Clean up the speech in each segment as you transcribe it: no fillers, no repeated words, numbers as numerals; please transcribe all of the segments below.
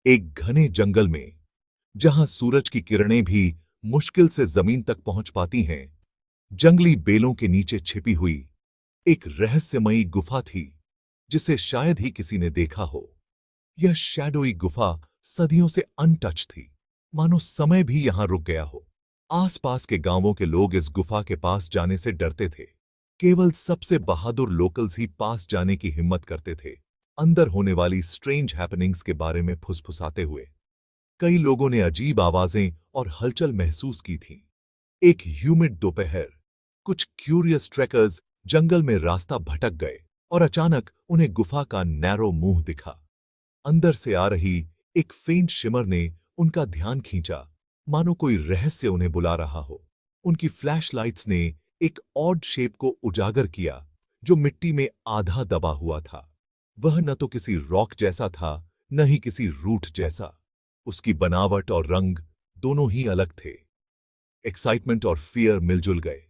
एक घने जंगल में, जहां सूरज की किरणें भी मुश्किल से जमीन तक पहुंच पाती हैं, जंगली बेलों के नीचे छिपी हुई एक रहस्यमयी गुफा थी, जिसे शायद ही किसी ने देखा हो। यह शैडोई गुफा सदियों से अनटच थी, मानो समय भी यहां रुक गया हो। आसपास के गांवों के लोग इस गुफा के पास जाने से डरते थे। केवल सबसे बहादुर लोकल्स ही पास जाने की हिम्मत करते थे, अंदर होने वाली स्ट्रेंज हैपनिंग्स के बारे में फुसफुसाते हुए। कई लोगों ने अजीब आवाजें और हलचल महसूस की थीं। एक ह्यूमिड दोपहर, कुछ क्यूरियस ट्रेकर्स जंगल में रास्ता भटक गए और अचानक उन्हें गुफा का नैरो मुंह दिखा। अंदर से आ रही एक फेंट शिमर ने उनका ध्यान खींचा, मानो कोई रहस्य उन्हें बुला रहा हो। उनकी फ्लैशलाइट्स ने एक ऑड शेप को उजागर किया, जो मिट्टी में आधा दबा हुआ था। वह न तो किसी रॉक जैसा था, न ही किसी रूट जैसा। उसकी बनावट और रंग दोनों ही अलग थे। एक्साइटमेंट और फियर मिलजुल गए।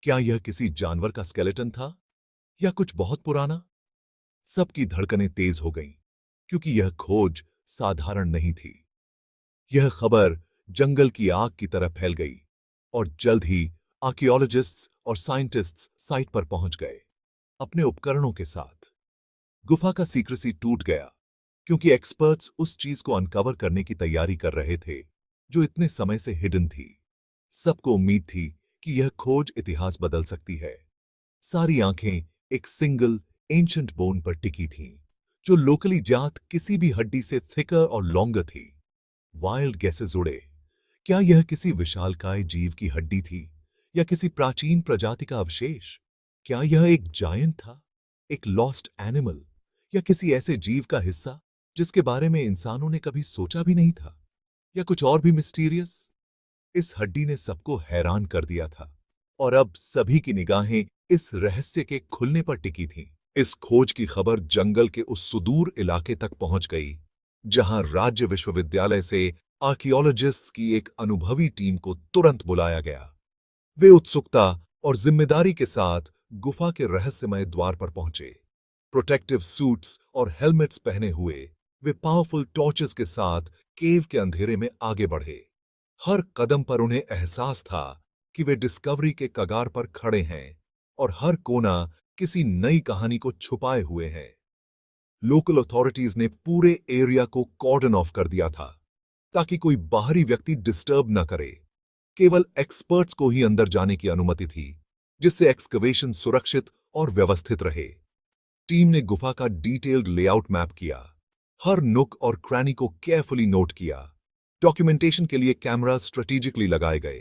क्या यह किसी जानवर का स्केलेटन था या कुछ बहुत पुराना? सबकी धड़कनें तेज हो गईं, क्योंकि यह खोज साधारण नहीं थी। यह खबर जंगल की आग की तरह फैल गई और जल्द ही आर्कियोलॉजिस्ट्स और साइंटिस्ट्स साइट पर पहुंच गए, अपने उपकरणों के साथ। गुफा का सीक्रेसी टूट गया, क्योंकि एक्सपर्ट्स उस चीज को अनकवर करने की तैयारी कर रहे थे जो इतने समय से हिडन थी। सबको उम्मीद थी कि यह खोज इतिहास बदल सकती है। सारी आंखें एक सिंगल एंशंट बोन पर टिकी थीं, जो लोकली जात किसी भी हड्डी से थिकर और लॉन्गर थी। वाइल्ड गैसेस उड़े। क्या यह किसी विशालकाय जीव की हड्डी थी या किसी प्राचीन प्रजाति का अवशेष? क्या यह एक जायंट था, एक लॉस्ट एनिमल, या किसी ऐसे जीव का हिस्सा जिसके बारे में इंसानों ने कभी सोचा भी नहीं था? या कुछ और भी मिस्टीरियस? इस हड्डी ने सबको हैरान कर दिया था, और अब सभी की निगाहें इस रहस्य के खुलने पर टिकी थीं। इस खोज की खबर जंगल के उस सुदूर इलाके तक पहुंच गई, जहां राज्य विश्वविद्यालय से आर्कियोलॉजिस्ट्स की एक अनुभवी टीम को तुरंत बुलाया गया। वे उत्सुकता और जिम्मेदारी के साथ गुफा के रहस्यमय द्वार पर पहुंचे। प्रोटेक्टिव सूट्स और हेलमेट्स पहने हुए वे पावरफुल टॉर्चेस के साथ केव के अंधेरे में आगे बढ़े। हर कदम पर उन्हें एहसास था कि वे डिस्कवरी के कगार पर खड़े हैं, और हर कोना किसी नई कहानी को छुपाए हुए है। लोकल अथॉरिटीज ने पूरे एरिया को कॉर्डन ऑफ कर दिया था, ताकि कोई बाहरी व्यक्ति डिस्टर्ब न करे। केवल एक्सपर्ट्स को ही अंदर जाने की अनुमति थी, जिससे एक्सकवेशन सुरक्षित और व्यवस्थित रहे। टीम ने गुफा का डिटेल्ड लेआउट मैप किया, हर नुक और क्रैनी को केयरफुली नोट किया। डॉक्यूमेंटेशन के लिए कैमरा स्ट्रेटेजिकली लगाए गए,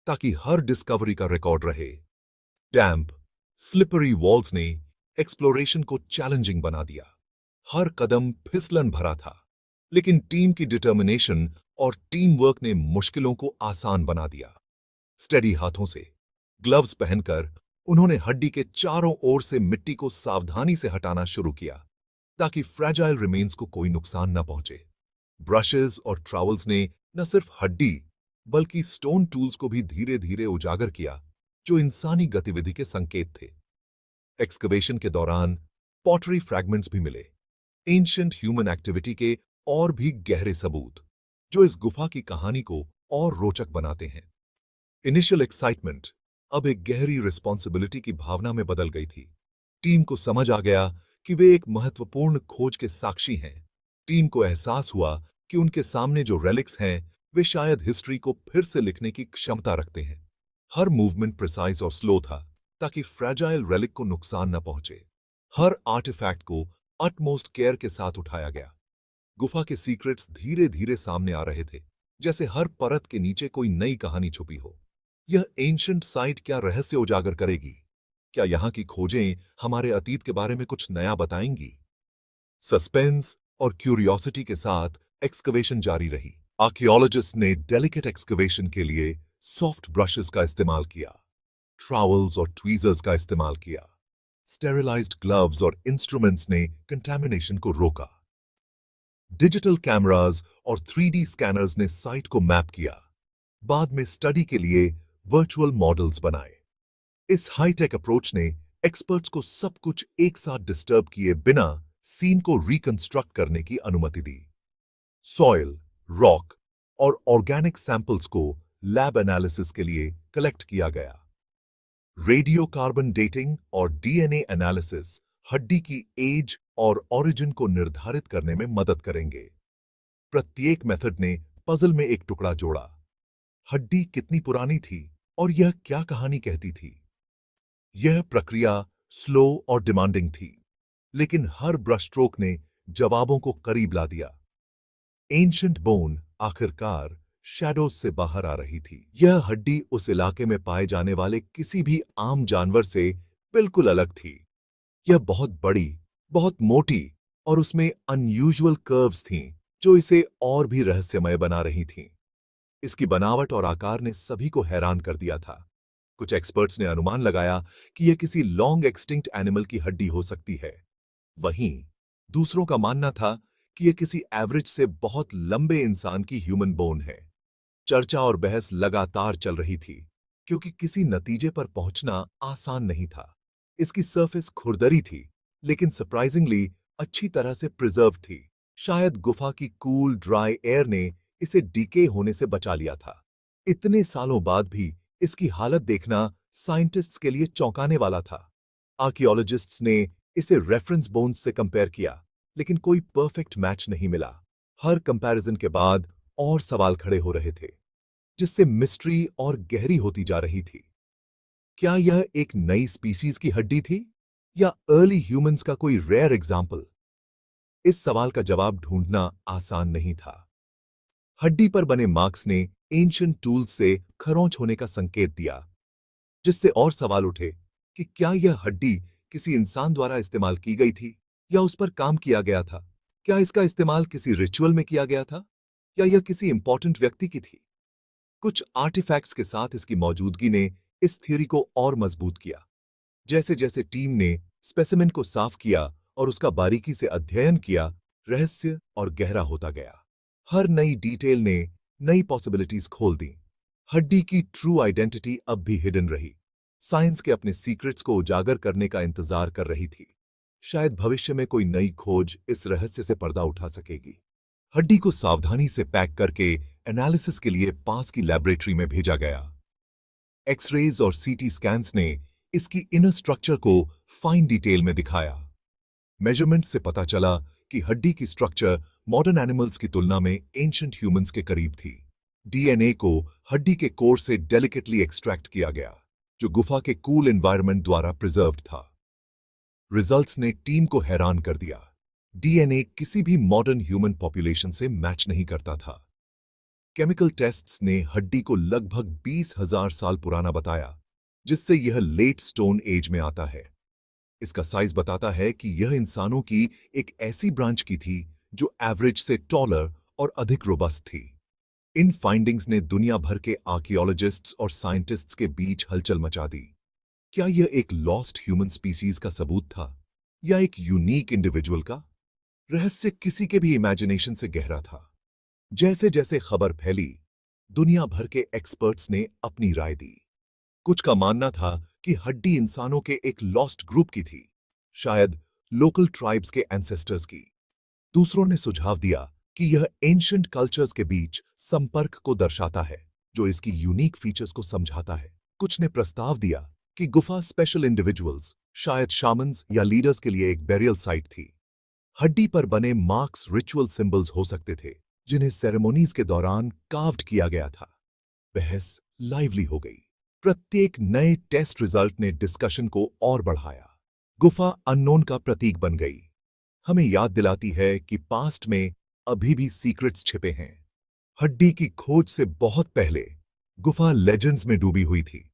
ताकि हर डिस्कवरी का रिकॉर्ड रहे। डैम्प, स्लिपरी वॉल्स ने एक्सप्लोरेशन को चैलेंजिंग बना दिया। हर कदम फिसलन भरा था, लेकिन टीम की डिटर्मिनेशन और टीम वर्क ने मुश्किलों को आसान बना दिया। स्टेडी हाथों से, ग्लव्स पहनकर, उन्होंने हड्डी के चारों ओर से मिट्टी को सावधानी से हटाना शुरू किया, ताकि फ्रैजाइल रिमेन्स को कोई नुकसान न पहुंचे। ब्रशेस और ट्रावल्स ने न सिर्फ हड्डी, बल्कि स्टोन टूल्स को भी धीरे धीरे उजागर किया, जो इंसानी गतिविधि के संकेत थे। एक्सकवेशन के दौरान पॉटरी फ्रैगमेंट्स भी मिले, एंशिएंट ह्यूमन एक्टिविटी के और भी गहरे सबूत, जो इस गुफा की कहानी को और रोचक बनाते हैं। इनिशियल एक्साइटमेंट अब एक गहरी रिस्पॉन्सिबिलिटी की भावना में बदल गई थी। टीम को समझ आ गया कि वे एक महत्वपूर्ण खोज के साक्षी हैं। टीम को एहसास हुआ कि उनके सामने जो रेलिक्स हैं, वे शायद हिस्ट्री को फिर से लिखने की क्षमता रखते हैं। हर मूवमेंट प्रिसाइज और स्लो था, ताकि फ्रैजाइल रेलिक को नुकसान न पहुंचे। हर आर्टिफैक्ट को अटमोस्ट केयर के साथ उठाया गया। गुफा के सीक्रेट्स धीरे धीरे सामने आ रहे थे, जैसे हर परत के नीचे कोई नई कहानी छुपी हो। यह एंशिएंट साइट क्या रहस्य उजागर करेगी? क्या यहाँ की खोजें हमारे अतीत के बारे में कुछ नया बताएंगी? सस्पेंस और क्यूरियोसिटी के साथ एक्सकवेशन जारी रही। आर्कियोलॉजिस्ट ने डेलिकेट एक्सकवेशन के लिए सॉफ्ट ब्रशेस का इस्तेमाल किया, ट्रावल्स और ट्वीजर्स का इस्तेमाल किया। स्टेरिलाइज्ड ग्लव्स और इंस्ट्रूमेंट्स ने कंटामिनेशन को रोका। डिजिटल कैमरास और 3D स्कैनर्स ने साइट को मैप किया। बाद में स्टडी के लिए वर्चुअल मॉडल्स बनाए। इस हाईटेक अप्रोच ने एक्सपर्ट्स को सब कुछ एक साथ डिस्टर्ब किए बिना सीन को रिकंस्ट्रक्ट करने की अनुमति दी। सॉइल, रॉक और ऑर्गेनिक सैंपल्स को लैब एनालिसिस के लिए कलेक्ट किया गया। रेडियो कार्बन डेटिंग और डीएनए एनालिसिस हड्डी की एज और ओरिजिन को निर्धारित करने में मदद करेंगे। प्रत्येक मेथड ने पजल में एक टुकड़ा जोड़ा। हड्डी कितनी पुरानी थी और यह क्या कहानी कहती थी। यह प्रक्रिया स्लो और डिमांडिंग थी, लेकिन हर ब्रश स्ट्रोक ने जवाबों को करीब ला दिया। एंशिएंट बोन आखिरकार शैडोज से बाहर आ रही थी। यह हड्डी उस इलाके में पाए जाने वाले किसी भी आम जानवर से बिल्कुल अलग थी। यह बहुत बड़ी, बहुत मोटी और उसमें अनयूजुअल कर्व्स थीं, जो इसे और भी रहस्यमय बना रही थीं। इसकी बनावट और आकार ने सभी को हैरान कर दिया था। कुछ एक्सपर्ट्स ने अनुमान लगाया कि यह किसी लॉन्ग एक्सटिंक्ट एनिमल की हड्डी हो सकती है। वहीं दूसरों का मानना था कि यह किसी एवरेज से बहुत लंबे इंसान की ह्यूमन बोन है। चर्चा और बहस लगातार चल रही थी, क्योंकि किसी नतीजे पर पहुंचना आसान नहीं था। इसकी सरफेस खुरदरी थी, लेकिन सरप्राइजिंगली अच्छी तरह से प्रिजर्व थी। शायद गुफा की कूल ड्राई एयर ने इसे डीके होने से बचा लिया था। इतने सालों बाद भी इसकी हालत देखना साइंटिस्ट्स के लिए चौंकाने वाला था। आर्कियोलॉजिस्ट्स ने इसे रेफरेंस बोन्स से कंपेयर किया, लेकिन कोई परफेक्ट मैच नहीं मिला। हर कंपैरिजन के बाद और सवाल खड़े हो रहे थे, जिससे मिस्ट्री और गहरी होती जा रही थी। क्या यह एक नई स्पीसीज की हड्डी थी या अर्ली ह्यूमंस का कोई रेयर एग्जाम्पल? इस सवाल का जवाब ढूंढना आसान नहीं था। हड्डी पर बने मार्क्स ने एंशिएंट टूल्स से खरोंच होने का संकेत दिया, जिससे और सवाल उठे कि क्या यह हड्डी किसी इंसान द्वारा इस्तेमाल की गई थी या उस पर काम किया गया था। क्या इसका इस्तेमाल किसी रिचुअल में किया गया था या यह किसी इंपॉर्टेंट व्यक्ति की थी। कुछ आर्टिफैक्ट्स के साथ इसकी मौजूदगी ने इस थ्योरी को और मजबूत किया। जैसे जैसे टीम ने स्पेसिमेन को साफ किया और उसका बारीकी से अध्ययन किया, रहस्य और गहरा होता गया। हर नई डिटेल ने नई पॉसिबिलिटीज खोल दी। हड्डी की ट्रू आइडेंटिटी अब भी हिडन रही। साइंस के अपने सीक्रेट्स को उजागर करने का इंतजार कर रही थी। शायद भविष्य में कोई नई खोज इस रहस्य से पर्दा उठा सकेगी। हड्डी को सावधानी से पैक करके एनालिसिस के लिए पास की लैबोरेटरी में भेजा गया। एक्सरेज और सीटी स्कैन्स ने इसकी इनर स्ट्रक्चर को फाइन डिटेल में दिखाया। मेजरमेंट से पता चला कि हड्डी की स्ट्रक्चर मॉडर्न एनिमल्स की तुलना में एंशिएंट ह्यूमंस के करीब थी। डीएनए को हड्डी के कोर से डेलिकेटली एक्सट्रैक्ट किया गया, जो गुफा के कूल एनवायरनमेंट द्वारा प्रिजर्व्ड था। रिजल्ट्स ने टीम को हैरान कर दिया। डीएनए किसी भी मॉडर्न ह्यूमन पॉपुलेशन से मैच नहीं करता था। केमिकल टेस्ट्स ने हड्डी को लगभग 20,000 साल पुराना बताया, जिससे यह लेट स्टोन एज में आता है। इसका साइज बताता है कि यह इंसानों की एक ऐसी ब्रांच की थी जो एवरेज से टॉलर और अधिक रोबस्ट थी। इन फाइंडिंग्स ने दुनिया भर के आर्कियोलॉजिस्ट्स और साइंटिस्ट्स के बीच हलचल मचा दी। क्या यह एक लॉस्ट ह्यूमन स्पीसीज का सबूत था या एक यूनिक इंडिविजुअल का? रहस्य किसी के भी इमेजिनेशन से गहरा था। जैसे जैसे खबर फैली, दुनिया भर के एक्सपर्ट्स ने अपनी राय दी। कुछ का मानना था कि हड्डी इंसानों के एक लॉस्ट ग्रुप की थी, शायद लोकल ट्राइब्स के एंसेस्टर्स की। दूसरों ने सुझाव दिया कि यह एंशिएंट कल्चर्स के बीच संपर्क को दर्शाता है, जो इसकी यूनिक फीचर्स को समझाता है। कुछ ने प्रस्ताव दिया कि गुफा स्पेशल इंडिविजुअल्स, शायद शामन्स या लीडर्स के लिए एक बेरियल साइट थी। हड्डी पर बने मार्क्स रिचुअल सिंबल्स हो सकते थे, जिन्हें सेरेमोनीज के दौरान कार्व्ड किया गया था। बहस लाइवली हो गई। प्रत्येक नए टेस्ट रिजल्ट ने डिस्कशन को और बढ़ाया। गुफा अननोन का प्रतीक बन गई। हमें याद दिलाती है कि पास्ट में अभी भी सीक्रेट्स छिपे हैं। हड्डी की खोज से बहुत पहले गुफा लेजेंड्स में डूबी हुई थी।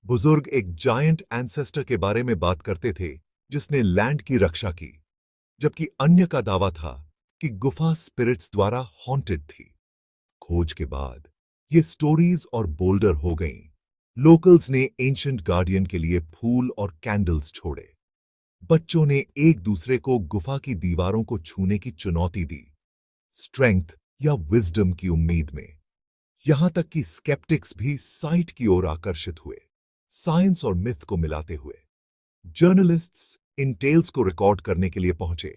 बुजुर्ग एक जायंट एंसेस्टर के बारे में बात करते थे जिसने लैंड की रक्षा की, जबकि अन्य का दावा था कि गुफा स्पिरिट्स द्वारा हॉन्टेड थी। खोज के बाद ये स्टोरीज और बोल्डर हो गईं। लोकल्स ने एंशिएंट गार्डियन के लिए फूल और कैंडल्स छोड़े। बच्चों ने एक दूसरे को गुफा की दीवारों को छूने की चुनौती दी, स्ट्रेंथ या विजडम की उम्मीद में। यहां तक कि स्केप्टिक्स भी साइट की ओर आकर्षित हुए, साइंस और मिथ को मिलाते हुए। जर्नलिस्ट्स इन टेल्स को रिकॉर्ड करने के लिए पहुंचे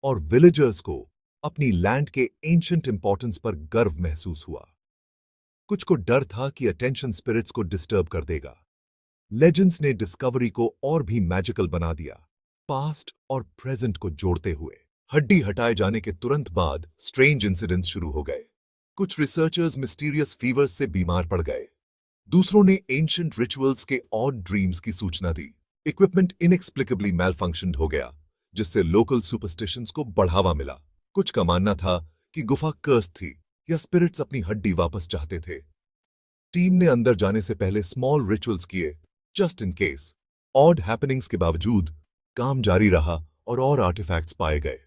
और विलेजर्स को अपनी लैंड के एंशंट इंपॉर्टेंस पर गर्व महसूस हुआ। कुछ को डर था कि अटेंशन स्पिरिट्स को डिस्टर्ब कर देगा। लेजेंड्स ने डिस्कवरी को और भी मैजिकल बना दिया, पास्ट और प्रेजेंट को जोड़ते हुए। हड्डी हटाए जाने के तुरंत बाद स्ट्रेंज इंसिडेंट्स शुरू हो गए। कुछ रिसर्चर्स मिस्टीरियस फीवर्स से बीमार पड़ गए। दूसरों ने एंशंट रिचुअल्स के ऑड ड्रीम्स की सूचना दी। इक्विपमेंट इनएक्सप्लिकेबली मैलफंक्शनड हो गया, जिससे लोकल सुपरस्टिशंस को बढ़ावा मिला। कुछ का मानना था कि गुफा कर्स थी या स्पिरिट्स अपनी हड्डी वापस चाहते थे। टीम ने अंदर जाने से पहले स्मॉल रिचुअल्स किए, just in case. Odd happenings के बावजूद काम जारी रहा और आर्टिफैक्ट्स पाए गए।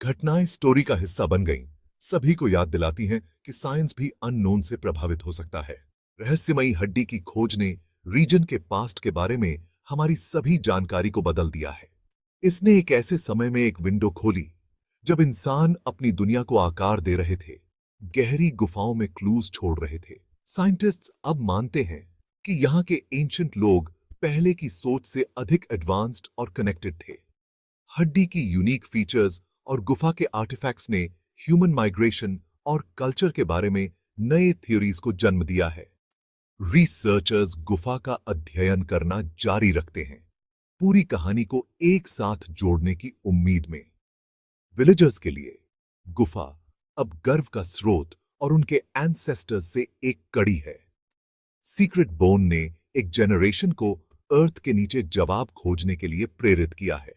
घटनाएं स्टोरी का हिस्सा बन गईं, सभी को याद दिलाती हैं कि साइंस भी अननोन से प्रभावित हो सकता है। रहस्यमयी हड्डी की खोज ने रीजन के पास्ट के बारे में हमारी सभी जानकारी को बदल दिया है। इसने एक ऐसे समय में एक विंडो खोली जब इंसान अपनी दुनिया को आकार दे रहे थे, गहरी गुफाओं में क्लूज छोड़ रहे थे। साइंटिस्ट्स अब मानते हैं कि यहाँ के एंशंट लोग पहले की सोच से अधिक एडवांस्ड और कनेक्टेड थे। हड्डी की यूनिक फीचर्स और गुफा के आर्टिफैक्ट्स ने ह्यूमन माइग्रेशन और कल्चर के बारे में नए थ्योरीज को जन्म दिया है। रिसर्चर्स गुफा का अध्ययन करना जारी रखते हैं, पूरी कहानी को एक साथ जोड़ने की उम्मीद में। विलेजर्स के लिए गुफा अब गर्व का स्रोत और उनके एंसेस्टर्स से एक कड़ी है। सीक्रेट बोन ने एक जनरेशन को अर्थ के नीचे जवाब खोजने के लिए प्रेरित किया है।